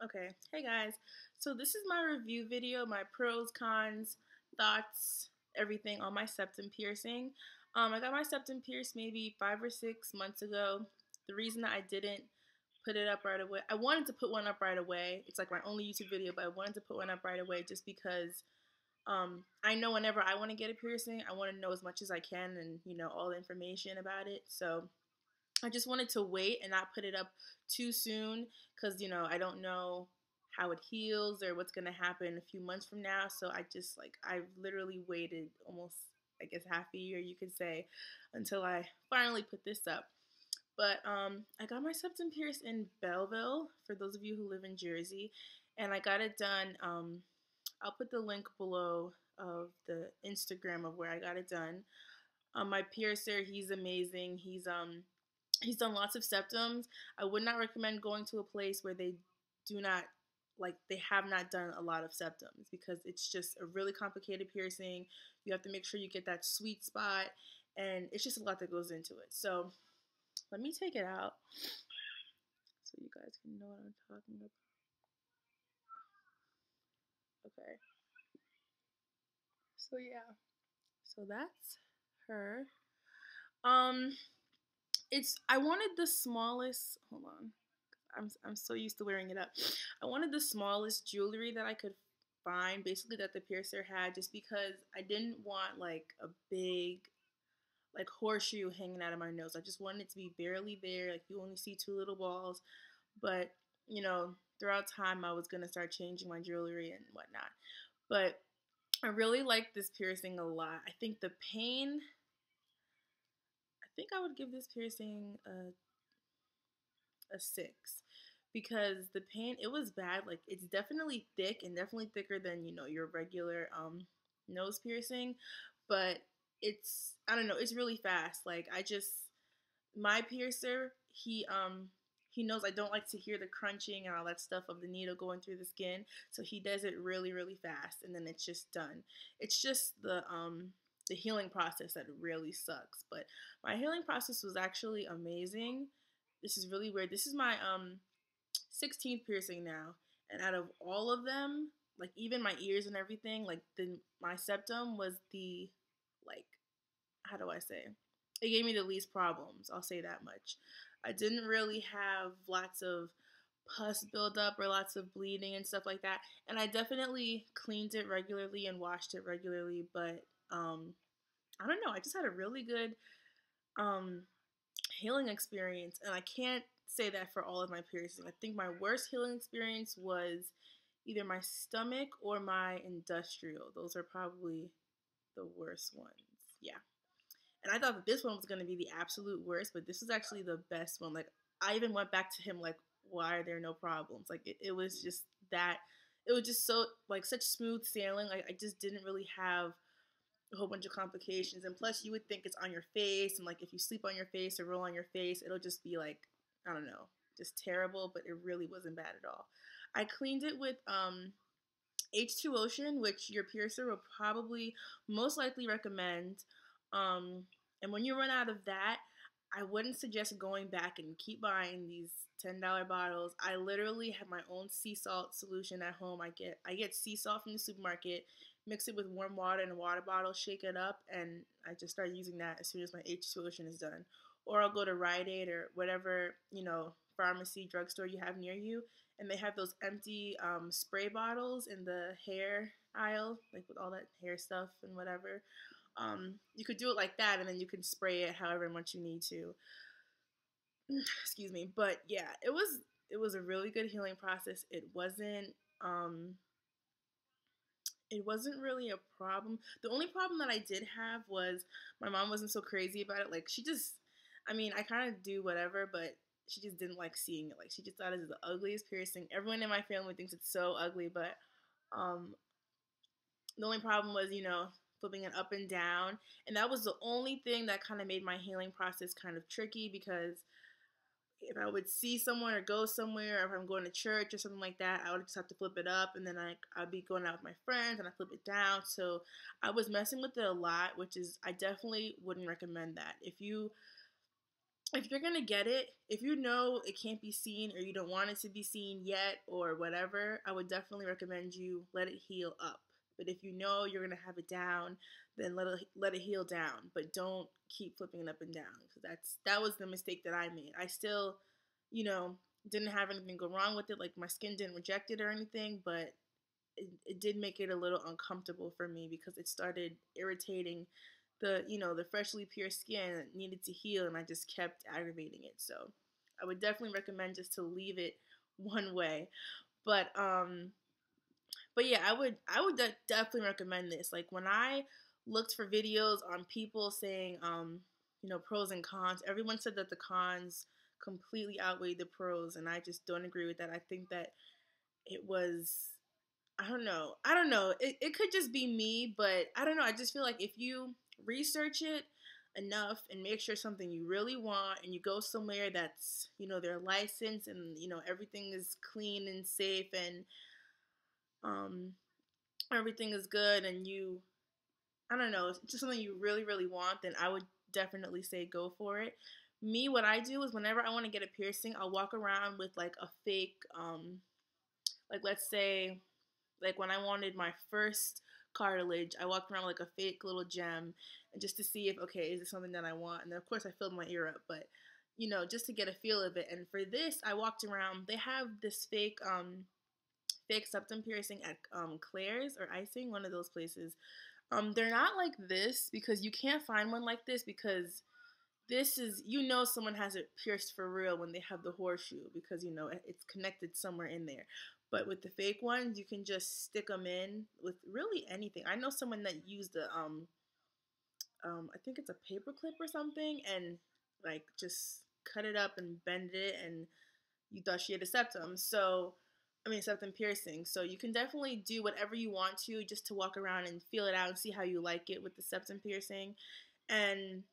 Okay, hey guys. So this is my review video, my pros, cons, thoughts, everything on my septum piercing. I got my septum pierced maybe 5 or 6 months ago. The reason that I didn't put it up right away, I wanted to put one up right away. It's like my only YouTube video, but I wanted to put one up right away just because I know whenever I want to get a piercing, I want to know as much as I can and all the information about it. So I just wanted to wait and not put it up too soon because, I don't know how it heals or what's going to happen a few months from now. So I've literally waited almost, I guess, half a year, you could say, until I finally put this up. But I got my septum pierced in Belleville, for those of you who live in Jersey. And I got it done. I'll put the link below of the Instagram of where I got it done. My piercer, he's amazing. He's done lots of septums. I would not recommend going to a place where do not they have not done a lot of septums because it's just a really complicated piercing. You have to make sure you get that sweet spot, and it's just a lot that goes into it. So let me take it out so you guys can know what I'm talking about. Okay. So yeah. So that's her. Um I wanted the smallest. Hold on. I'm so used to wearing it up. I wanted the smallest jewelry that I could find, basically that the piercer had, just because I didn't want like a big horseshoe hanging out of my nose. I just wanted it to be barely there, like you only see two little balls. But throughout time, I was gonna start changing my jewelry and whatnot. But I really like this piercing a lot. I think the pain. I think I would give this piercing a 6 because the pain, it was bad. Like, it's definitely thick and definitely thicker than your regular nose piercing, but it's, I don't know, it's really fast. Like, my piercer, he knows I don't like to hear the crunching and all that stuff of the needle going through the skin, so he does it really really fast, and then it's just done. It's just the healing process that really sucks. But my healing process was actually amazing. This is really weird. This is my 16th piercing now, and out of all of them, like even my ears and everything, like my septum was the, like, how do I say? It gave me the least problems. I'll say that much. I didn't really have lots of pus buildup or lots of bleeding and stuff like that. And I definitely cleaned it regularly and washed it regularly. But I don't know. I just had a really good um, healing experience, and I can't say that for all of my piercing. I think my worst healing experience was either my stomach or my industrial. Those are probably the worst ones. Yeah. And I thought that this one was going to be the absolute worst, but this was actually the best one. Like, I even went back to him, like, why are there no problems? Like, it was just that, it was just so, like, such smooth sailing. Like, I just didn't really have a whole bunch of complications. And plus, you would think it's on your face, and like if you sleep on your face or roll on your face, it'll just be like, I don't know, just terrible. But it really wasn't bad at all. I cleaned it with H2 Ocean, which your piercer will probably most likely recommend. Um, and when you run out of that, I wouldn't suggest going back and keep buying these $10 bottles. I literally have my own sea salt solution at home. I get sea salt from the supermarket, mix it with warm water in a water bottle, shake it up, and I just start using that as soon as my H2 Ocean is done. Or I'll go to Rite Aid or whatever pharmacy drugstore you have near you, and they have those empty spray bottles in the hair aisle, like with all that hair stuff and whatever. You could do it like that, and then you can spray it however much you need to. Excuse me. But yeah, it was a really good healing process. It wasn't really a problem. The only problem that I did have was my mom wasn't so crazy about it. Like, she just, I mean, I kind of do whatever, but she just didn't like seeing it. Like, she just thought it was the ugliest piercing. Everyone in my family thinks it's so ugly, but um, the only problem was, flipping it up and down. And that was the only thing that kind of made my healing process kind of tricky because if I would see someone or go somewhere, or if I'm going to church or something like that, I would just have to flip it up, and then I'd be going out with my friends and I flip it down. So I was messing with it a lot, which is, I definitely wouldn't recommend that. if you're gonna get it, if you know it can't be seen or you don't want it to be seen yet or whatever, I would definitely recommend you let it heal up. But if you know you're gonna have it down, then let it heal down. But don't keep flipping it up and down because that was the mistake that I made. I still, you know, didn't have anything go wrong with it. Like my skin didn't reject it or anything, but it did make it a little uncomfortable for me because it started irritating the freshly pierced skin that needed to heal, and I just kept aggravating it. So I would definitely recommend just to leave it one way. But yeah, I would definitely recommend this. Like when I looked for videos on people saying pros and cons, everyone said that the cons completely outweighed the pros, and I just don't agree with that. I think that it was, I don't know. I don't know. It could just be me, but I don't know. I just feel like if you research it enough and make sure something you really want and you go somewhere that's, they're licensed and, everything is clean and safe and um, everything is good and I don't know, it's just something you really, really want, then I would definitely say go for it. Me, what I do is whenever I want to get a piercing, I'll walk around with like a fake, like let's say, like when I wanted my first cartilage, I walked around with like a fake little gem, and just to see if okay, is this something that I want? And then of course I filled my ear up, but just to get a feel of it. And for this, I walked around. They have this fake septum piercing at Claire's or Icing, one of those places. They're not like this because you can't find one like this because this is someone has it pierced for real when they have the horseshoe because it's connected somewhere in there. But with the fake ones, you can just stick them in with really anything. I know someone that used the I think it's a paper clip or something, and like just cut it up and bend it, and you thought she had a septum. So I mean septum piercing. So you can definitely do whatever you want to just to walk around and feel it out and see how you like it with the septum piercing. And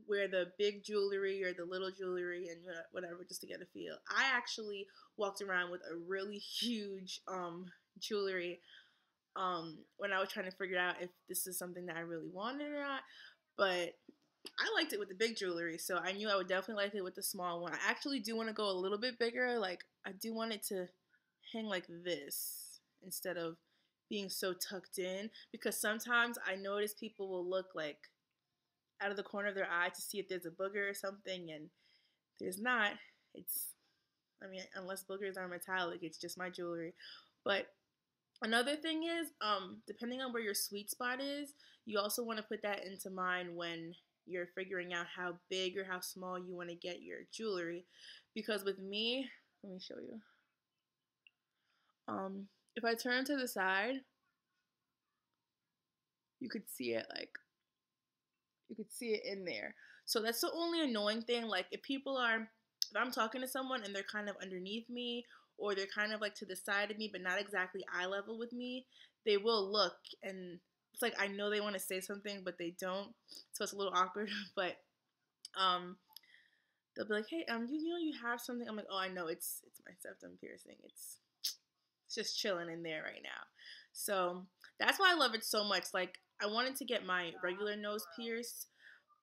wear the big jewelry or the little jewelry and whatever just to get a feel. I actually walked around with a really huge jewelry when I was trying to figure out if this is something that I really wanted or not. But I liked it with the big jewelry, so I knew I would definitely like it with the small one. I actually do want to go a little bit bigger. Like I do want it to hang like this instead of being so tucked in because sometimes I notice people will look like out of the corner of their eye to see if there's a booger or something, and there's not. It's, I mean, unless boogers are metallic, it's just my jewelry. But another thing is, depending on where your sweet spot is, you also want to put that into mind when you're figuring out how big or how small you want to get your jewelry. Because with me, let me show you. If I turn to the side, you could see it like you could see it in there. So that's the only annoying thing. Like if I'm talking to someone and they're kind of underneath me or they're kind of like to the side of me but not exactly eye level with me, they will look and it's like I know they want to say something but they don't. So it's a little awkward. But um they'll be like, "Hey, you have something." I'm like, "Oh, I know. It's my septum piercing. It's just chilling in there right now." So that's why I love it so much. Like I wanted to get my regular nose pierced,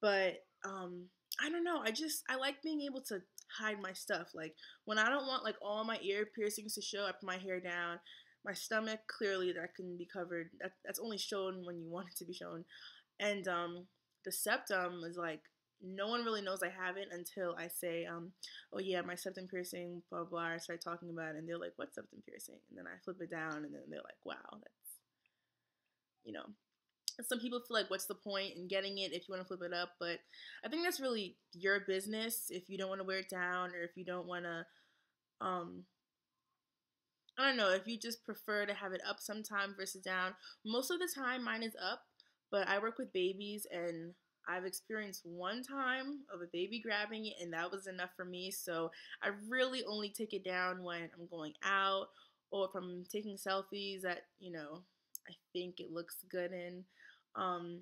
but I don't know. I like being able to hide my stuff. Like when I don't want like all my ear piercings to show, I put my hair down. My stomach clearly that can be covered. That's only shown when you want it to be shown. And the septum is like no one really knows I have it until I say, oh yeah, my septum piercing, blah blah. I start talking about it, and they're like, "What septum piercing?" And then I flip it down, and then they're like, "Wow, that's you know." Some people feel like, "What's the point in getting it if you want to flip it up?" But I think that's really your business. If you don't want to wear it down, or if you don't want to, I don't know, if you just prefer to have it up sometime versus down. Most of the time, mine is up, but I work with babies and I've experienced one time of a baby grabbing it, and that was enough for me. So I really only take it down when I'm going out or if I'm taking selfies that, I think it looks good in, um,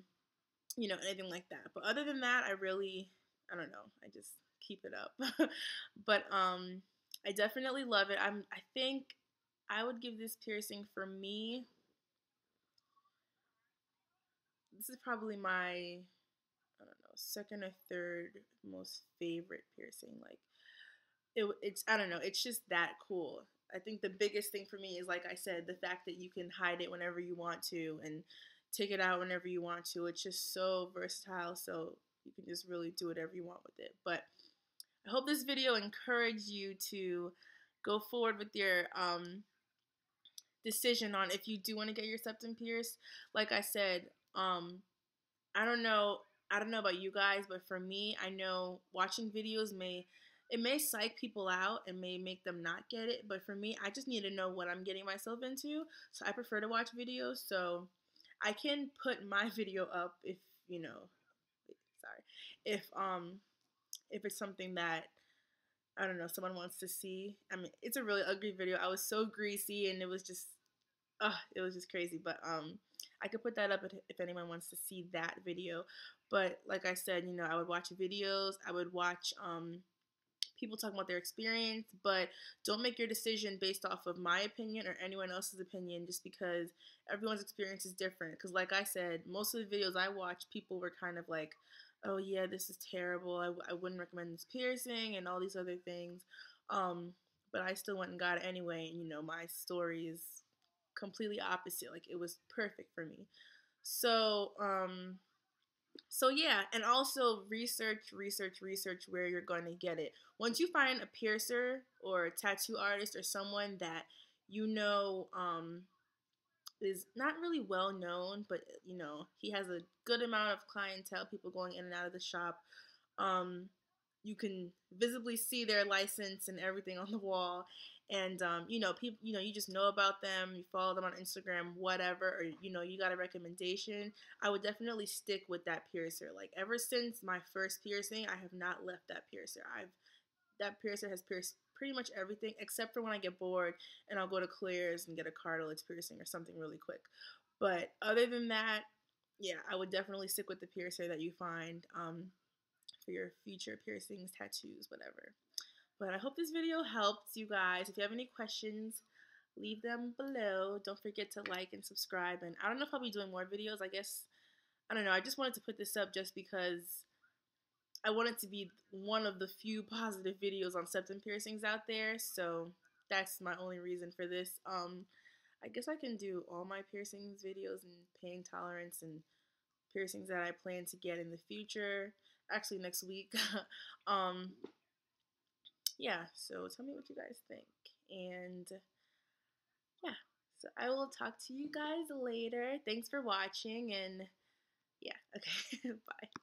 anything like that. But other than that, I don't know, I just keep it up. But I definitely love it. I think I would give this piercing for me. This is probably my, I don't know, second or third most favorite piercing. Like it's I don't know, it's just that cool. I think the biggest thing for me is, like I said, the fact that you can hide it whenever you want to and take it out whenever you want to. It's just so versatile, so you can just really do whatever you want with it. But I hope this video encouraged you to go forward with your decision on if you do want to get your septum pierced. Like I said, I don't know. I don't know about you guys, but for me, I know watching videos may psych people out and may make them not get it. But for me, I just need to know what I'm getting myself into. So I prefer to watch videos. So I can put my video up if you know. Sorry, if it's something that I don't know someone wants to see. I mean, it's a really ugly video. I was so greasy and it was just crazy. But I could put that up if anyone wants to see that video. But like I said, I would watch videos. I would watch people talking about their experience. But don't make your decision based off of my opinion or anyone else's opinion, just because everyone's experience is different. Because like I said, most of the videos I watched, people were kind of like, "Oh yeah, this is terrible. I wouldn't recommend this piercing," and all these other things. But I still went and got it anyway. And my story is completely opposite. Like it was perfect for me. So, so yeah, and also research where you're going to get it. Once you find a piercer or a tattoo artist or someone that you know is not really well known, but he has a good amount of clientele, people going in and out of the shop. Um, you can visibly see their license and everything on the wall, and people, you just know about them. You follow them on Instagram, whatever, or you got a recommendation. I would definitely stick with that piercer. Like ever since my first piercing, I have not left that piercer. That piercer has pierced pretty much everything except for when I get bored and I'll go to Clears and get a cartilage piercing or something really quick. But other than that, yeah, I would definitely stick with the piercer that you find for your future piercings, tattoos, whatever. But I hope this video helped you guys. If you have any questions, leave them below. Don't forget to like and subscribe. And I don't know if I'll be doing more videos. I don't know. I just wanted to put this up just because I want it to be one of the few positive videos on septum piercings out there. So that's my only reason for this. I guess I can do all my piercings videos and pain tolerance and piercings that I plan to get in the future. Actually, next week. um, yeah, so tell me what you guys think. And yeah, so I will talk to you guys later. Thanks for watching, and yeah, okay, bye.